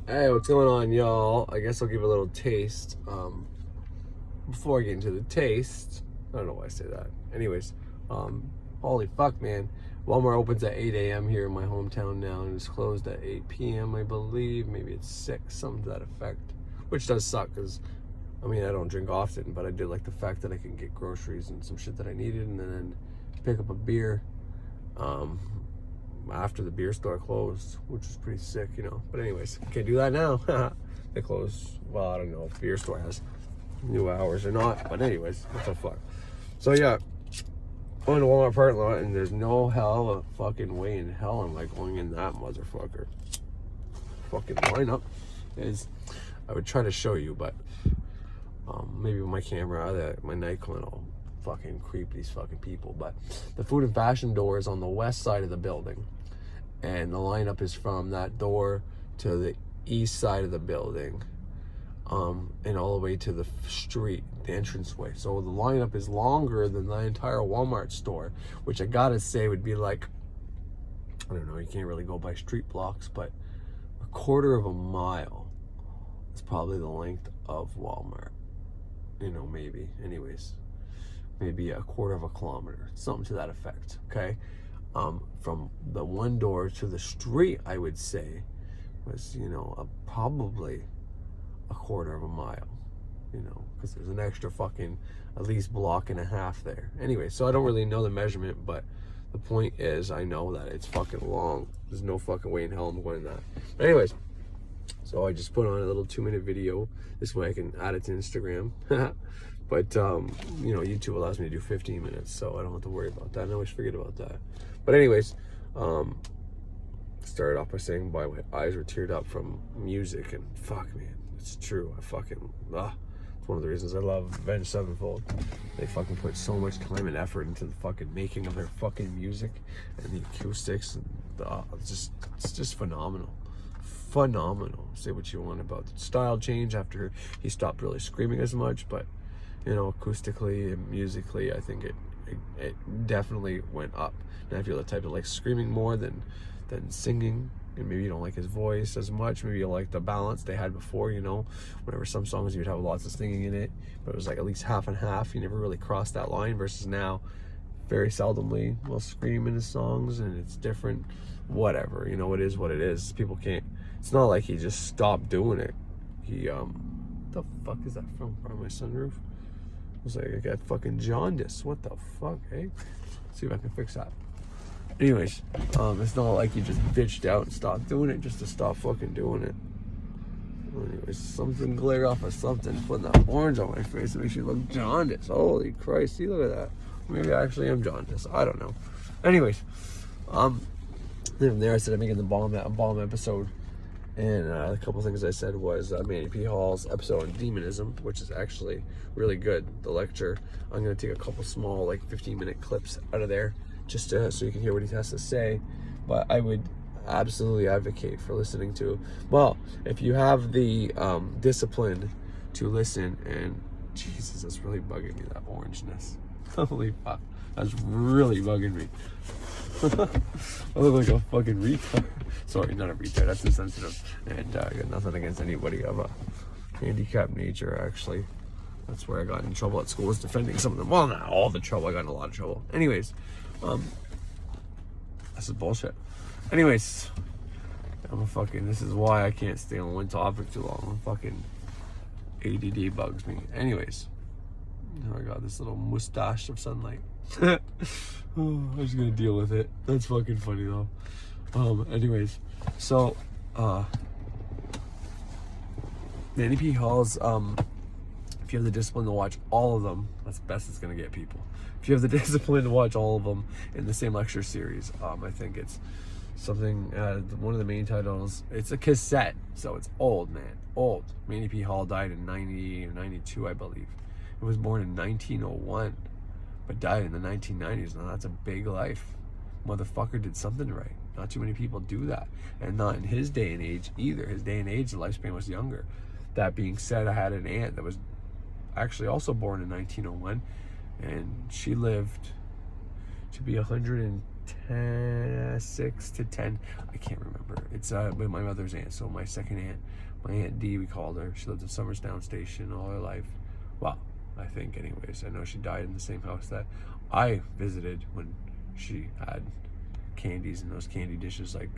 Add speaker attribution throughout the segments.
Speaker 1: Hey, what's going on, y'all? I guess I'll give a little taste. Before I get into the taste, I don't know why I say that. Anyways, holy fuck, man. Walmart opens at 8 a.m. here in my hometown now, and it's closed at 8 p.m., I believe. Maybe it's 6, something to that effect. Which does suck, because, I mean, I don't drink often, but I did like the fact that I can get groceries and some shit that I needed, and then pick up a beer. After the beer store closed, which is pretty sick, you know. But anyways, can't do that now. They closed. Well, I don't know if beer store has new hours or not. But anyways, what the fuck. So yeah, going to Walmart parking lot, and there's no hell of fucking way in hell I'm like going in that motherfucker. Fucking lineup is. I would try to show you, but maybe with my camera, my Nikon will fucking creep these fucking people. But the food and fashion door is on the west side of the building, and the lineup is from that door to the east side of the building, and all the way to the street, the entranceway. So the lineup is longer than the entire Walmart store, which I gotta say would be like, I don't know, you can't really go by street blocks, but a quarter of a mile is probably the length of Walmart, you know, maybe. Anyways, maybe a quarter of a kilometer, something to that effect, okay? From the one door to the street, I would say, was, you know, probably a quarter of a mile, you know, because there's an extra fucking at least block and a half there. Anyway, so I don't really know the measurement, but the point is I know that it's fucking long. There's no fucking way in hell I'm going that. But anyways, so I just put on a little 2-minute video. This way I can add it to Instagram. But, you know, YouTube allows me to do 15 minutes, so I don't have to worry about that. I always forget about that. But anyways, started off by saying my eyes were teared up from music, and fuck, man, it's true. I fucking, it's one of the reasons I love Avenged Sevenfold. They fucking put so much time and effort into the fucking making of their fucking music and the acoustics, and it's just phenomenal. Phenomenal. Say what you want about the style change after he stopped really screaming as much, but you know, acoustically and musically, I think it definitely went up. Now, if you're the type that likes screaming more than singing, and maybe you don't like his voice as much, maybe you like the balance they had before, you know, whenever some songs you'd have lots of singing in it, but it was like at least half and half. You never really crossed that line, versus now, very seldomly will scream in his songs, and it's different. Whatever, you know, it is what it is. People can't. It's not like he just stopped doing it. He the fuck is that from my sunroof? I was like, I got fucking jaundice. What the fuck, hey? See if I can fix that. Anyways, it's not like he just bitched out and stopped doing it just to stop fucking doing it. Anyways, something glare off of something, putting that orange on my face to make you look jaundice. Holy Christ, see, look at that. Maybe I actually am jaundice. I don't know. Anyways, then from there I said I'm making the bomb episode. And a couple things I said was Manny P. Hall's episode on demonism, which is actually really good, the lecture. I'm going to take a couple small, like 15-minute clips out of there, just so you can hear what he has to say. But I would absolutely advocate for listening to, well, if you have the discipline to listen, and Jesus, that's really bugging me, that orangeness. Holy fuck, that's really bugging me. I look like a fucking retard. Sorry, not a retard, that's insensitive. And I got nothing against anybody of a handicapped nature, actually. That's where I got in trouble at school, was defending some of them. Well, not all the trouble, I got in a lot of trouble. Anyways, this is bullshit. Anyways, this is why I can't stay on one topic too long. Fucking ADD bugs me. Anyways, I got this little mustache of sunlight. I'm just gonna deal with it. That's fucking funny though. Anyways, so Manny P. Hall's if you have the discipline to watch all of them, that's the best it's gonna get, people. If you have the discipline to watch all of them in the same lecture series, I think it's something, one of the main titles, it's a cassette, so it's old, man, old. Manny P. Hall died in 90 or 92, I believe. He was born in 1901, but died in the 1990s. Now that's a big life. Motherfucker did something right. Not too many people do that, and not in his day and age either. His day and age, the lifespan was younger. That being said, I had an aunt that was actually also born in 1901, and she lived to be 110 6 to 10. I can't remember. It's with my mother's aunt. So my second aunt, my Aunt D, we called her. She lived in Somerstown Station all her life. Well, I think anyways. I know she died in the same house that I visited when she had candies and those candy dishes like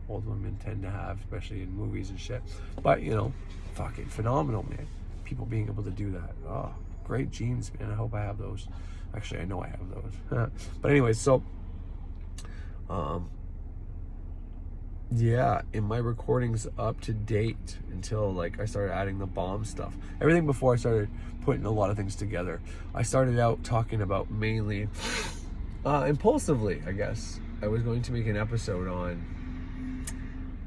Speaker 1: old women tend to have, especially in movies and shit. But, you know, fucking phenomenal, man. People being able to do that. Oh, great genes, man. I hope I have those. Actually, I know I have those. But anyways, so yeah, in my recordings up to date until like I started adding the bomb stuff. Everything before I started putting a lot of things together. I started out talking about mainly impulsively, I guess. I was going to make an episode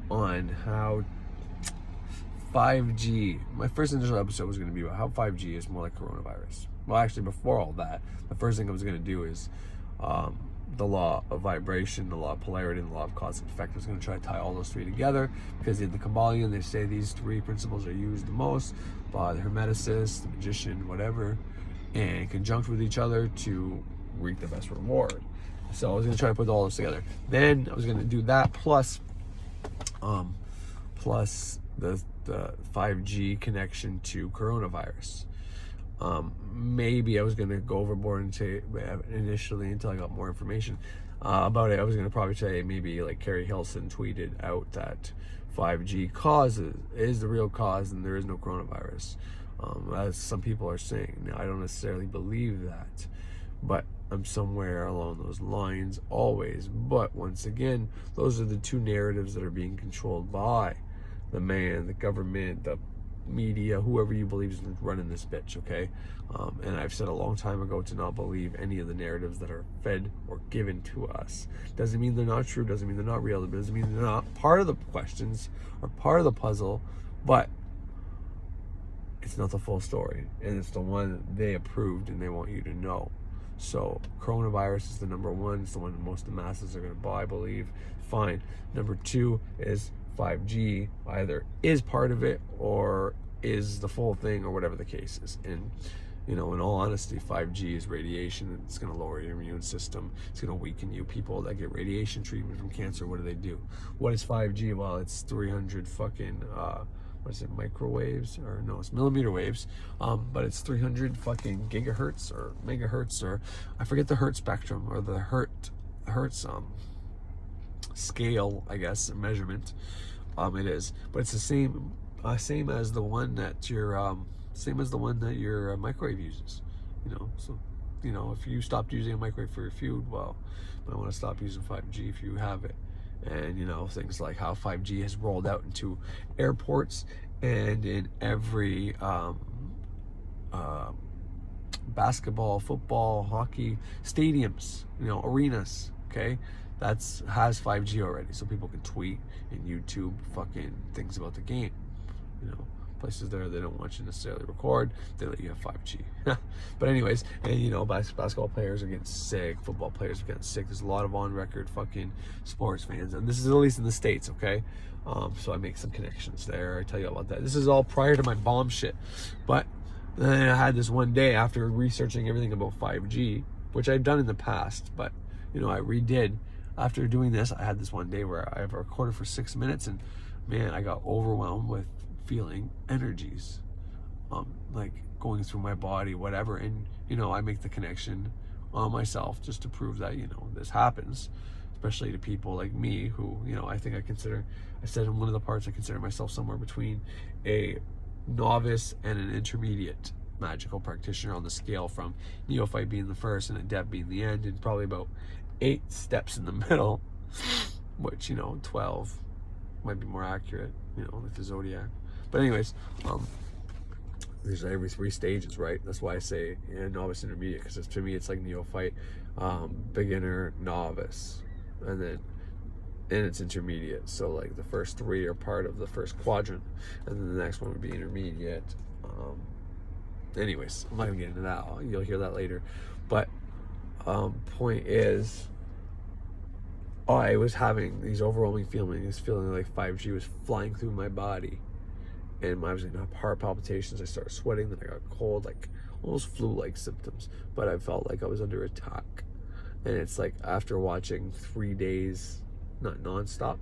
Speaker 1: on how 5G, my first initial episode was going to be about how 5G is more like coronavirus. Well, actually, before all that, the first thing I was going to do is the law of vibration, the law of polarity, and the law of cause and effect. I was going to try to tie all those three together because in the Kabbalion, they say these three principles are used the most by the Hermeticist, the magician, whatever, and conjunct with each other to reap the best reward. So I was going to try to put all those together. Then I was going to do that plus the 5G connection to coronavirus. Maybe I was going to go overboard and say initially until I got more information about it. I was going to probably say maybe like Carrie Hilson tweeted out that 5G is the real cause and there is no coronavirus, as some people are saying. Now, I don't necessarily believe that, but I'm somewhere along those lines always. But once again, those are the two narratives that are being controlled by the man, the government, the media, whoever you believe is running this bitch, okay? And I've said a long time ago to not believe any of the narratives that are fed or given to us. Doesn't mean they're not true, doesn't mean they're not real, doesn't mean they're not part of the questions or part of the puzzle, but it's not the full story, and it's the one they approved and they want you to know. So coronavirus is the number one. It's the one that most of the masses are going to buy, I believe. Fine. Number two is 5G either is part of it or is the full thing or whatever the case is. And, you know, in all honesty, 5G is radiation. It's going to lower your immune system. It's going to weaken you. People that get radiation treatment from cancer, what do? What is 5G? Well, it's 300 fucking, what is it, microwaves? Or no, it's millimeter waves. But it's 300 fucking gigahertz or megahertz, or I forget the hertz spectrum or the hertz scale, I guess, measurement. It is, but it's the same as the one that your microwave uses. You know, so you know if you stopped using a microwave for your food, well, you might want to stop using 5G if you have it. And you know, things like how 5G has rolled out into airports and in every basketball, football, hockey stadiums, you know, arenas. Okay, has 5G already, so people can tweet and YouTube fucking things about the game. You know, places there they don't want you to necessarily record, they let you have 5G. But anyways, and you know, basketball players are getting sick, football players are getting sick. There's a lot of on record fucking sports fans, and this is at least in the States, okay? So I make some connections there. I tell you about that. This is all prior to my bomb shit. But then I had this one day after researching everything about 5G, which I'd done in the past, but you know, I redid. After doing this, I had this one day where I recorded for 6 minutes, and man, I got overwhelmed with feeling energies, like going through my body, whatever. And you know, I make the connection on myself just to prove that, you know, this happens, especially to people like me who, you know, I said in one of the parts, I consider myself somewhere between a novice and an intermediate magical practitioner on the scale from neophyte being the first and adept being the end, and probably about 8 steps in the middle, which, you know, 12 might be more accurate, you know, like the zodiac. But anyways, there's every 3 stages, right? That's why I say novice, intermediate, because to me it's like neophyte, beginner, novice, and then it's intermediate. So like the first 3 are part of the first quadrant, and then the next one would be intermediate. Anyways, I'm not gonna get into that. You'll hear that later. But point is, I was having these overwhelming feelings, feeling like 5G was flying through my body, and I was getting heart palpitations. I started sweating, then I got cold, like almost flu-like symptoms. But I felt like I was under attack, And it's like after watching 3 days, not nonstop,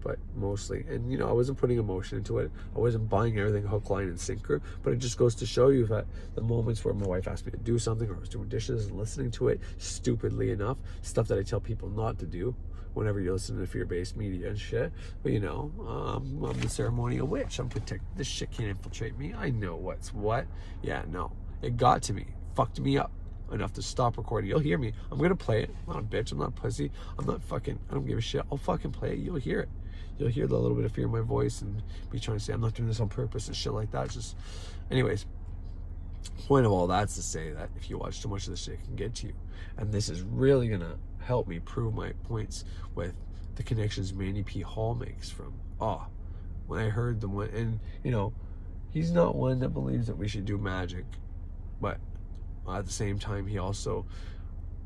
Speaker 1: but mostly, and I wasn't putting emotion into it. I wasn't buying everything hook, line, and sinker. But it just goes to show you that the moments where my wife asked me to do something, or I was doing dishes and listening to it, stupidly enough, stuff that I tell people not to do whenever you listen to fear-based media and shit. But I'm the ceremonial witch. I'm protected. This shit can't infiltrate me. I know what's what. Yeah, no, it got to me, fucked me up enough to stop recording. You'll hear me. I'm gonna play it. I'm not a bitch. I'm not a pussy. I'm not fucking. I don't give a shit. I'll fucking play it. You'll hear it. You'll hear the little bit of fear in my voice and be trying to say I'm not doing this on purpose and shit like that. It's just, anyways. Point of all that's to say that if you watch too much of this shit, it can get to you. And this is really gonna help me prove my points with the connections Manny P. Hall makes from when I heard the one, and he's not one that believes that we should do magic, but at the same time he also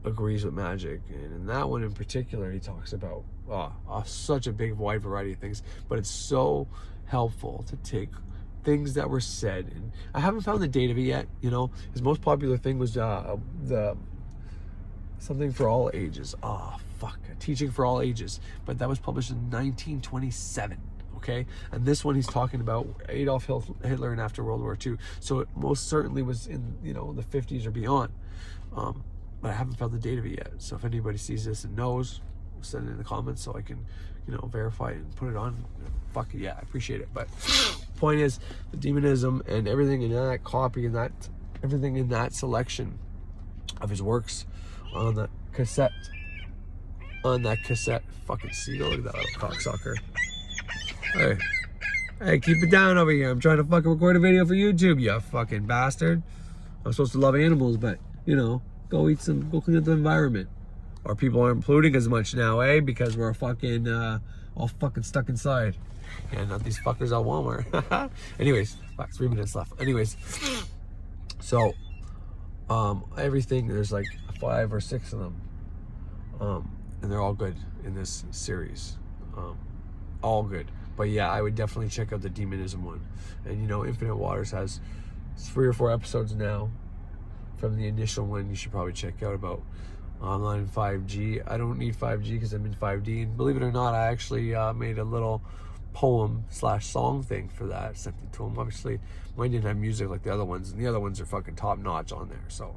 Speaker 1: agrees with magic. And in that one in particular, he talks about such a big wide variety of things, but it's so helpful to take things that were said, and I haven't found the date of it yet. His most popular thing was the something for all ages. Teaching for all ages, but that was published in 1927. Okay, and this one he's talking about Adolf Hitler and after World War II, so it most certainly was in the 50s or beyond. But I haven't found the date of it yet. So if anybody sees this and knows, send it in the comments so I can verify it and put it on. Fuck it, yeah, I appreciate it. But point is, the demonism and everything in that copy and everything in that selection of his works on that cassette. Fucking seagull, look at that little cocksucker. Hey, keep it down over here. I'm trying to fucking record a video for YouTube, you fucking bastard. I'm supposed to love animals, but go clean up the environment. Or people aren't polluting as much now, because we're fucking all fucking stuck inside. Yeah, not these fuckers at Walmart. Anyways, 3 minutes left. Anyways, so everything, there's like 5 or 6 of them, and they're all good in this series, all good. But yeah, I would definitely check out the demonism one. And Infinite Waters has 3 or 4 episodes now from the initial one. You should probably check out about online 5G. I don't need 5G because I'm in 5D, and believe it or not, I actually made a little poem/song thing for that, sent it to him. Obviously mine didn't have music like the other ones, and the other ones are fucking top notch on there, so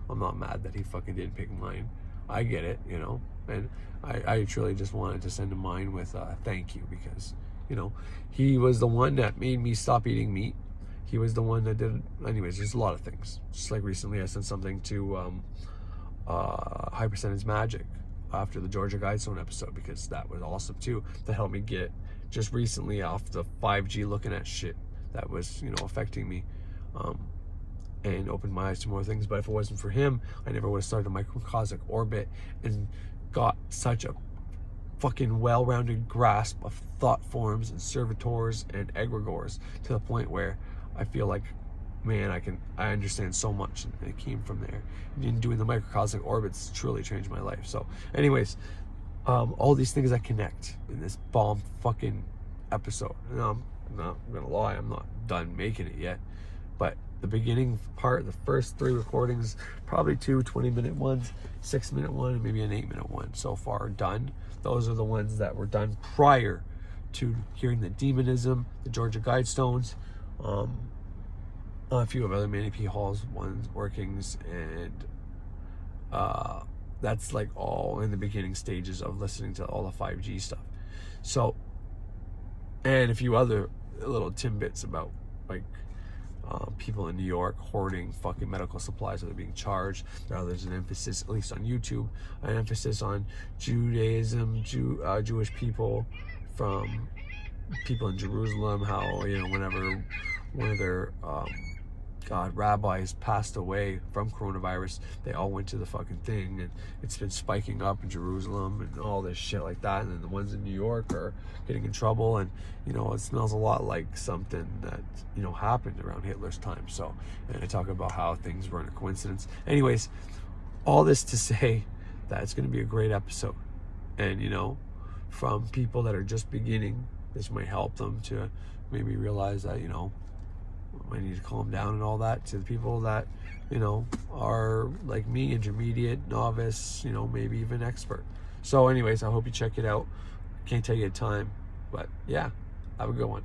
Speaker 1: I'm not mad that he fucking didn't pick mine. I get it, and I truly just wanted to send him mine with thank you, because he was the one that made me stop eating meat. He was the one that did, anyways, there's a lot of things. Just like recently I sent something to High Percentage Magic after the Georgia Guidestone episode, because that was awesome too. That helped me get just recently off the 5G looking at shit that was affecting me, and opened my eyes to more things. But if it wasn't for him, I never would have started a microcosmic orbit and got such a fucking well-rounded grasp of thought forms and servitors and egregores, to the point where I feel like, man, I understand so much, and it came from there. And doing the microcosmic orbits truly changed my life. So anyways, all these things that connect in this bomb fucking episode. And I'm not gonna lie, I'm not done making it yet, but the beginning part, the first 3 recordings, probably 2 20-minute ones, 6-minute one, and maybe an 8-minute one so far done. Those are the ones that were done prior to hearing the demonism, the Georgia Guidestones, a few of other Manny P. Hall's ones, workings, and that's like all in the beginning stages of listening to all the 5G stuff. So, and a few other little tidbits about like people in New York hoarding fucking medical supplies that are being charged. Now there's an emphasis, at least on YouTube, an emphasis on Judaism, Jewish people, from people in Jerusalem, how whenever one of their rabbis passed away from coronavirus, they all went to the fucking thing, and it's been spiking up in Jerusalem and all this shit like that. And then the ones in New York are getting in trouble, and it smells a lot like something that happened around Hitler's time. So, and I talk about how things weren't a coincidence. Anyways, all this to say that it's going to be a great episode, and from people that are just beginning, this might help them to maybe realize that I need to calm down and all that, to the people that, you know, are like me, intermediate, novice, you know, maybe even expert. So anyways, I hope you check it out. Can't tell you the time, but yeah, have a good one.